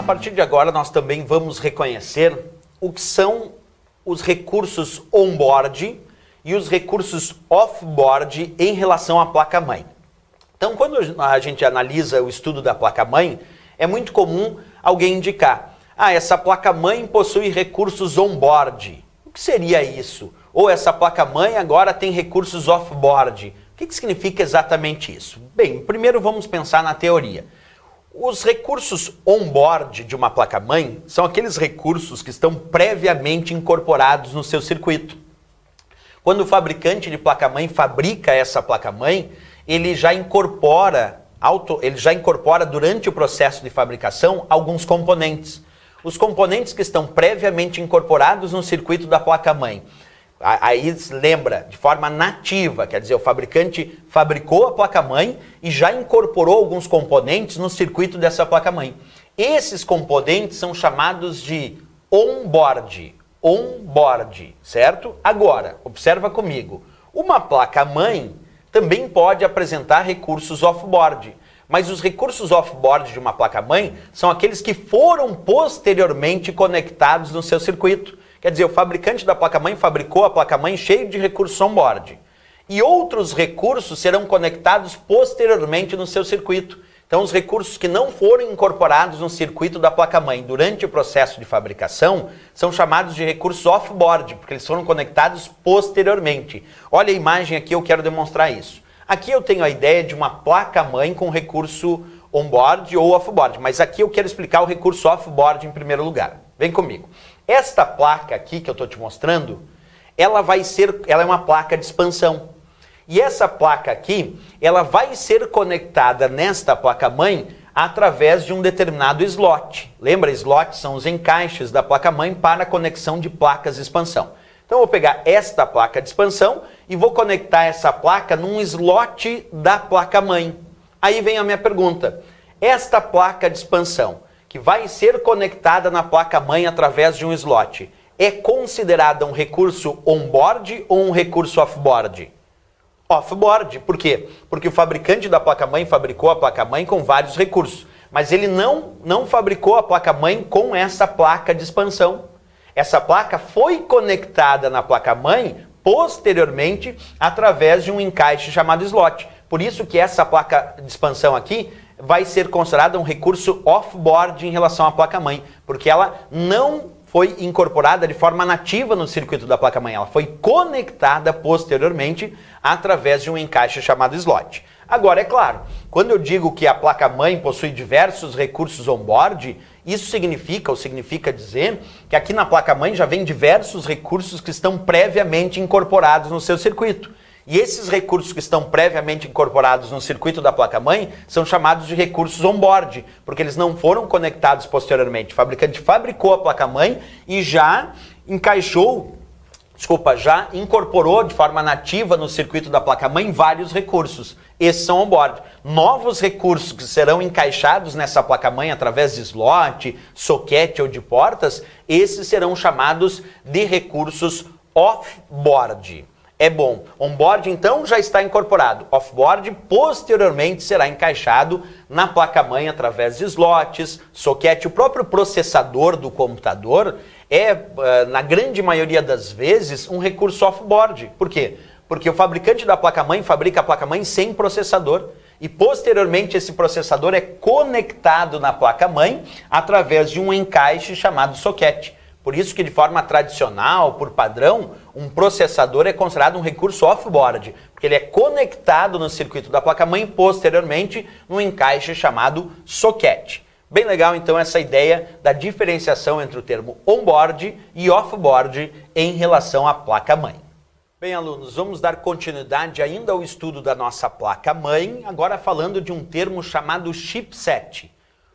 partir de agora nós também vamos reconhecer o que são os recursos on-board e os recursos off-board em relação à placa-mãe. Então, quando a gente analisa o estudo da placa-mãe, é muito comum alguém indicar: essa placa-mãe possui recursos on-board. O que seria isso? Ou essa placa-mãe agora tem recursos off-board. O que significa exatamente isso? Bem, primeiro vamos pensar na teoria. Os recursos on-board de uma placa-mãe são aqueles recursos que estão previamente incorporados no seu circuito. Quando o fabricante de placa-mãe fabrica essa placa-mãe, ele já incorpora durante o processo de fabricação alguns componentes. Os componentes que estão previamente incorporados no circuito da placa-mãe. Aí lembra, de forma nativa, quer dizer, o fabricante fabricou a placa-mãe e já incorporou alguns componentes no circuito dessa placa-mãe. Esses componentes são chamados de on-board, certo? Agora, observa comigo, uma placa-mãe também pode apresentar recursos off-board, mas os recursos off-board de uma placa-mãe são aqueles que foram posteriormente conectados no seu circuito. Quer dizer, o fabricante da placa-mãe fabricou a placa-mãe cheio de recursos on-board. E outros recursos serão conectados posteriormente no seu circuito. Então, os recursos que não foram incorporados no circuito da placa-mãe durante o processo de fabricação são chamados de recursos off-board, porque eles foram conectados posteriormente. Olha a imagem aqui, eu quero demonstrar isso. Aqui eu tenho a ideia de uma placa-mãe com recurso on-board ou off-board, mas aqui eu quero explicar o recurso off-board em primeiro lugar. Vem comigo. Esta placa aqui que eu estou te mostrando, ela é uma placa de expansão. E essa placa aqui, ela vai ser conectada nesta placa-mãe através de um determinado slot. Lembra, slots são os encaixes da placa-mãe para a conexão de placas de expansão. Então eu vou pegar esta placa de expansão e vou conectar essa placa num slot da placa-mãe. Aí vem a minha pergunta: esta placa de expansão, que vai ser conectada na placa-mãe através de um slot, é considerada um recurso on-board ou um recurso off-board? Off-board. Por quê? Porque o fabricante da placa-mãe fabricou a placa-mãe com vários recursos, mas ele não fabricou a placa-mãe com essa placa de expansão. Essa placa foi conectada na placa-mãe posteriormente através de um encaixe chamado slot. Por isso que essa placa de expansão aqui vai ser considerada um recurso off-board em relação à placa-mãe, porque ela não foi incorporada de forma nativa no circuito da placa-mãe, ela foi conectada posteriormente através de um encaixe chamado slot. Agora, é claro, quando eu digo que a placa-mãe possui diversos recursos on-board, isso significa dizer que aqui na placa-mãe já vem diversos recursos que estão previamente incorporados no seu circuito. E esses recursos que estão previamente incorporados no circuito da placa-mãe são chamados de recursos on-board, porque eles não foram conectados posteriormente. O fabricante fabricou a placa-mãe e já incorporou de forma nativa no circuito da placa-mãe vários recursos. Esses são on-board. Novos recursos que serão encaixados nessa placa-mãe através de slot, socket ou de portas, esses serão chamados de recursos off-board. É bom. On-board, então, já está incorporado. Off-board, posteriormente, será encaixado na placa-mãe através de slots, socket. O próprio processador do computador é, na grande maioria das vezes, um recurso off-board. Por quê? Porque o fabricante da placa-mãe fabrica a placa-mãe sem processador. E, posteriormente, esse processador é conectado na placa-mãe através de um encaixe chamado socket. Por isso que, de forma tradicional, por padrão, um processador é considerado um recurso off-board, porque ele é conectado no circuito da placa-mãe posteriormente num encaixe chamado socket. Bem legal, então, essa ideia da diferenciação entre o termo on-board e off-board em relação à placa-mãe. Bem, alunos, vamos dar continuidade ainda ao estudo da nossa placa-mãe, agora falando de um termo chamado chipset.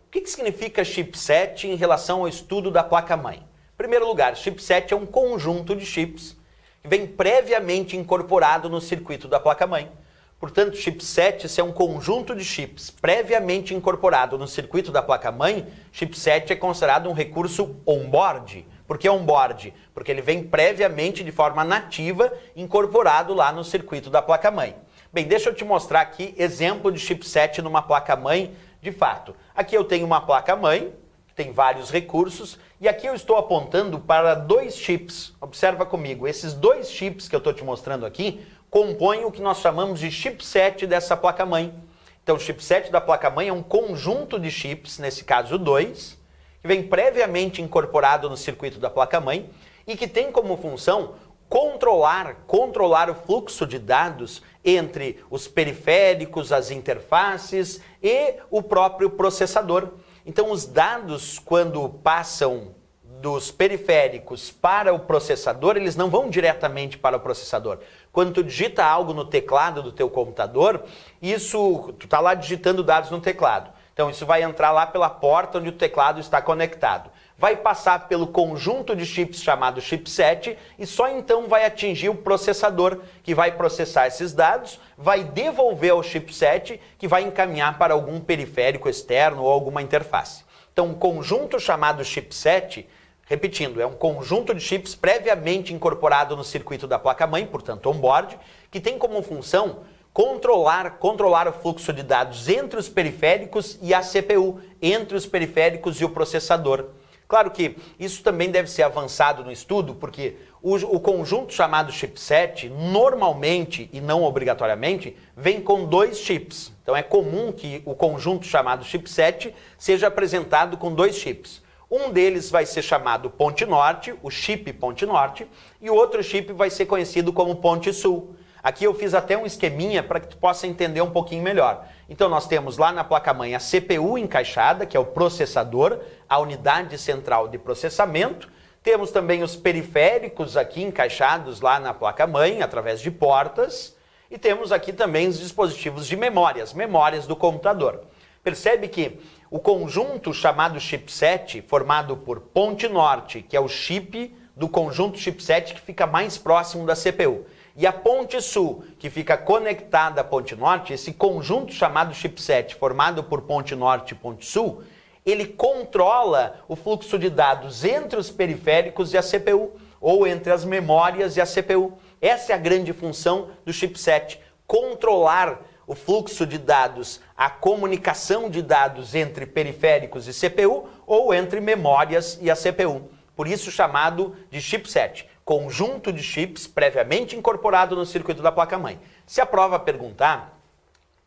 O que significa chipset em relação ao estudo da placa-mãe? Em primeiro lugar, chipset é um conjunto de chips que vem previamente incorporado no circuito da placa-mãe. Portanto, chipset, se é um conjunto de chips previamente incorporado no circuito da placa-mãe, chipset é considerado um recurso on-board. Por que on-board? Porque ele vem previamente, de forma nativa, incorporado lá no circuito da placa-mãe. Bem, deixa eu te mostrar aqui exemplo de chipset numa placa-mãe de fato. Aqui eu tenho uma placa-mãe, tem vários recursos, e aqui eu estou apontando para 2 chips. Observa comigo, esses 2 chips que eu estou te mostrando aqui compõem o que nós chamamos de chipset dessa placa-mãe. Então, o chipset da placa-mãe é um conjunto de chips, nesse caso 2, que vem previamente incorporado no circuito da placa-mãe e que tem como função controlar o fluxo de dados entre os periféricos, as interfaces e o próprio processador. Então, os dados, quando passam dos periféricos para o processador, eles não vão diretamente para o processador. Quando tu digita algo no teclado do teu computador, tu está lá digitando dados no teclado. Então isso vai entrar lá pela porta onde o teclado está conectado. Vai passar pelo conjunto de chips chamado chipset e só então vai atingir o processador, que vai processar esses dados, vai devolver ao chipset, que vai encaminhar para algum periférico externo ou alguma interface. Então um conjunto chamado chipset, repetindo, é um conjunto de chips previamente incorporado no circuito da placa-mãe, portanto on-board, que tem como função controlar o fluxo de dados entre os periféricos e a CPU, entre os periféricos e o processador. Claro que isso também deve ser avançado no estudo, porque o conjunto chamado chipset, normalmente e não obrigatoriamente, vem com 2 chips. Então é comum que o conjunto chamado chipset seja apresentado com 2 chips. Um deles vai ser chamado ponte norte, o chip ponte norte, e o outro chip vai ser conhecido como ponte sul. Aqui eu fiz até um esqueminha para que tu possa entender um pouquinho melhor. Então nós temos lá na placa-mãe a CPU encaixada, que é o processador, a unidade central de processamento. Temos também os periféricos aqui encaixados lá na placa-mãe, através de portas. E temos aqui também os dispositivos de memórias do computador. Percebe que o conjunto chamado chipset, formado por ponte norte, que é o chip do conjunto chipset que fica mais próximo da CPU, e a ponte sul, que fica conectada à ponte norte, esse conjunto chamado chipset, formado por ponte norte e ponte sul, ele controla o fluxo de dados entre os periféricos e a CPU, ou entre as memórias e a CPU. Essa é a grande função do chipset, controlar o fluxo de dados, a comunicação de dados entre periféricos e CPU, ou entre memórias e a CPU. Por isso chamado de chipset, conjunto de chips previamente incorporado no circuito da placa-mãe. Se a prova perguntar,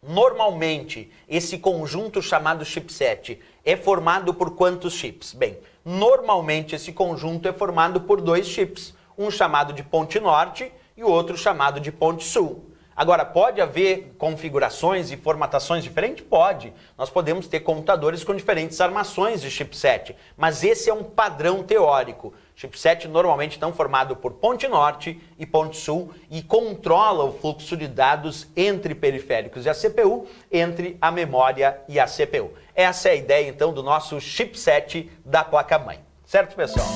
normalmente esse conjunto chamado chipset é formado por quantos chips? Bem, normalmente esse conjunto é formado por 2 chips, um chamado de ponte norte e o outro chamado de ponte sul. Agora, pode haver configurações e formatações diferentes? Pode. Nós podemos ter computadores com diferentes armações de chipset, mas esse é um padrão teórico. Chipset normalmente estão formado por ponte norte e ponte sul e controla o fluxo de dados entre periféricos e a CPU, entre a memória e a CPU. Essa é a ideia, então, do nosso chipset da placa-mãe. Certo, pessoal?